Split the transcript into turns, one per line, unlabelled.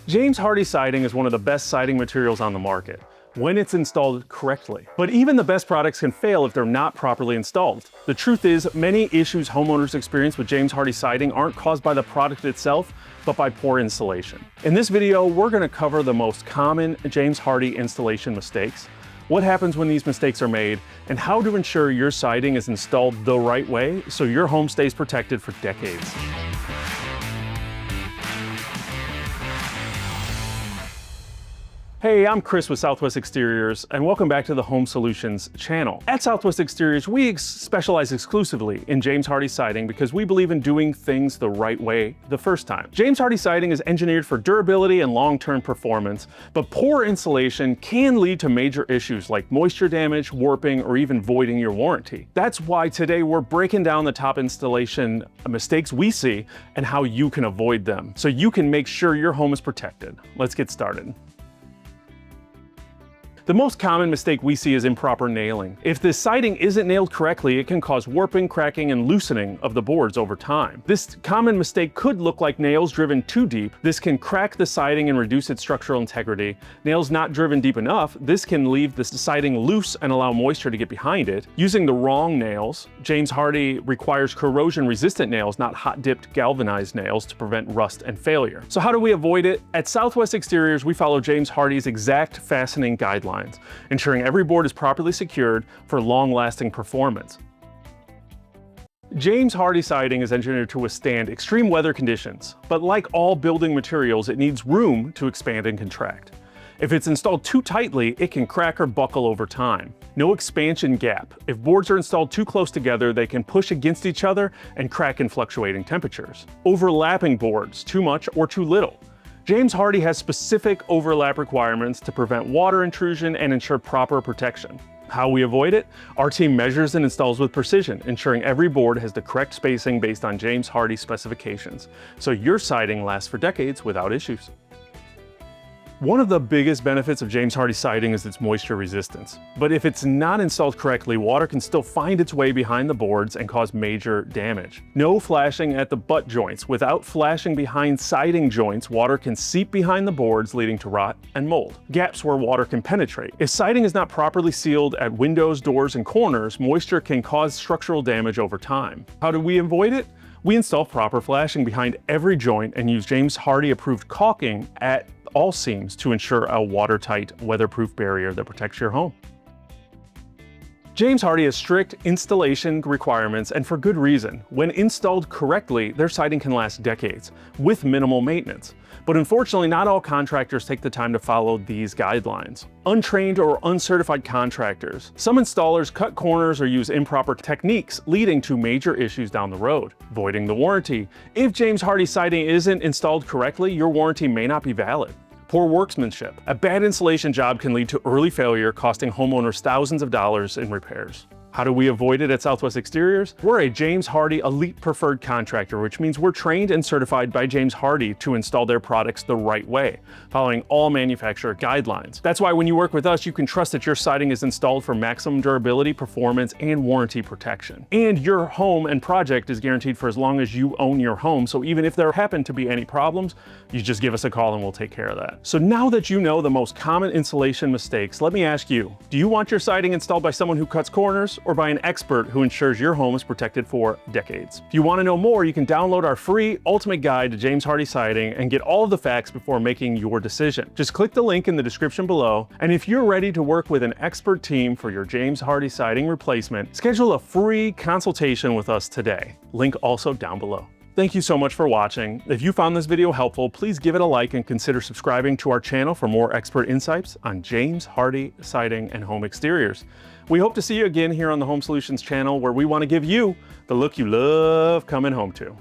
James Hardie siding is one of the best siding materials on the market when it's installed correctly. But even the best products can fail if they're not properly installed. The truth is, many issues homeowners experience with James Hardie siding aren't caused by the product itself, but by poor installation. In this video, we're going to cover the most common James Hardie installation mistakes, what happens when these mistakes are made, and how to ensure your siding is installed the right way so your home stays protected for decades. Hey, I'm Chris with Southwest Exteriors, and welcome back to the Home Solutions channel. At Southwest Exteriors, we specialize exclusively in James Hardie siding because we believe in doing things the right way the first time. James Hardie siding is engineered for durability and long-term performance, but poor insulation can lead to major issues like moisture damage, warping, or even voiding your warranty. That's why today we're breaking down the top installation mistakes we see and how you can avoid them, so you can make sure your home is protected. Let's get started. The most common mistake we see is improper nailing. If the siding isn't nailed correctly, it can cause warping, cracking, and loosening of the boards over time. This common mistake could look like nails driven too deep. This can crack the siding and reduce its structural integrity. Nails not driven deep enough, this can leave the siding loose and allow moisture to get behind it. Using the wrong nails, James Hardie requires corrosion-resistant nails, not hot-dipped galvanized nails, to prevent rust and failure. So how do we avoid it? At Southwest Exteriors, we follow James Hardie's exact fastening guidelines, ensuring every board is properly secured for long-lasting performance. James Hardie siding is engineered to withstand extreme weather conditions, but like all building materials, it needs room to expand and contract. If it's installed too tightly, it can crack or buckle over time. No expansion gap. If boards are installed too close together, they can push against each other and crack in fluctuating temperatures. Overlapping boards, too much or too little. James Hardie has specific overlap requirements to prevent water intrusion and ensure proper protection. How we avoid it? Our team measures and installs with precision, ensuring every board has the correct spacing based on James Hardie specifications, so your siding lasts for decades without issues. One of the biggest benefits of James Hardie siding is its moisture resistance. But if it's not installed correctly, water can still find its way behind the boards and cause major damage. No flashing at the butt joints. Without flashing behind siding joints, water can seep behind the boards, leading to rot and mold. Gaps where water can penetrate. If siding is not properly sealed at windows, doors, and corners, moisture can cause structural damage over time. How do we avoid it? We install proper flashing behind every joint and use James Hardie approved caulking at all seams to ensure a watertight, weatherproof barrier that protects your home. James Hardie has strict installation requirements, and for good reason. When installed correctly, their siding can last decades with minimal maintenance. But unfortunately, not all contractors take the time to follow these guidelines. Untrained or uncertified contractors. Some installers cut corners or use improper techniques, leading to major issues down the road. Voiding the warranty. If James Hardie siding isn't installed correctly, your warranty may not be valid. Poor workmanship. A bad installation job can lead to early failure, costing homeowners thousands of dollars in repairs. How do we avoid it at Southwest Exteriors? We're a James Hardie Elite Preferred Contractor, which means we're trained and certified by James Hardie to install their products the right way, following all manufacturer guidelines. That's why when you work with us, you can trust that your siding is installed for maximum durability, performance, and warranty protection. And your home and project is guaranteed for as long as you own your home, so even if there happen to be any problems, you just give us a call and we'll take care of that. So now that you know the most common installation mistakes, let me ask you, do you want your siding installed by someone who cuts corners, or by an expert who ensures your home is protected for decades? If you want to know more, you can download our free ultimate guide to James Hardie siding and get all of the facts before making your decision. Just click the link in the description below, and if you're ready to work with an expert team for your James Hardie siding replacement, schedule a free consultation with us today. Link also down below. Thank you so much for watching. If you found this video helpful, please give it a like and consider subscribing to our channel for more expert insights on James Hardie siding and home exteriors. We hope to see you again here on the Home Solutions channel, where we want to give you the look you love coming home to.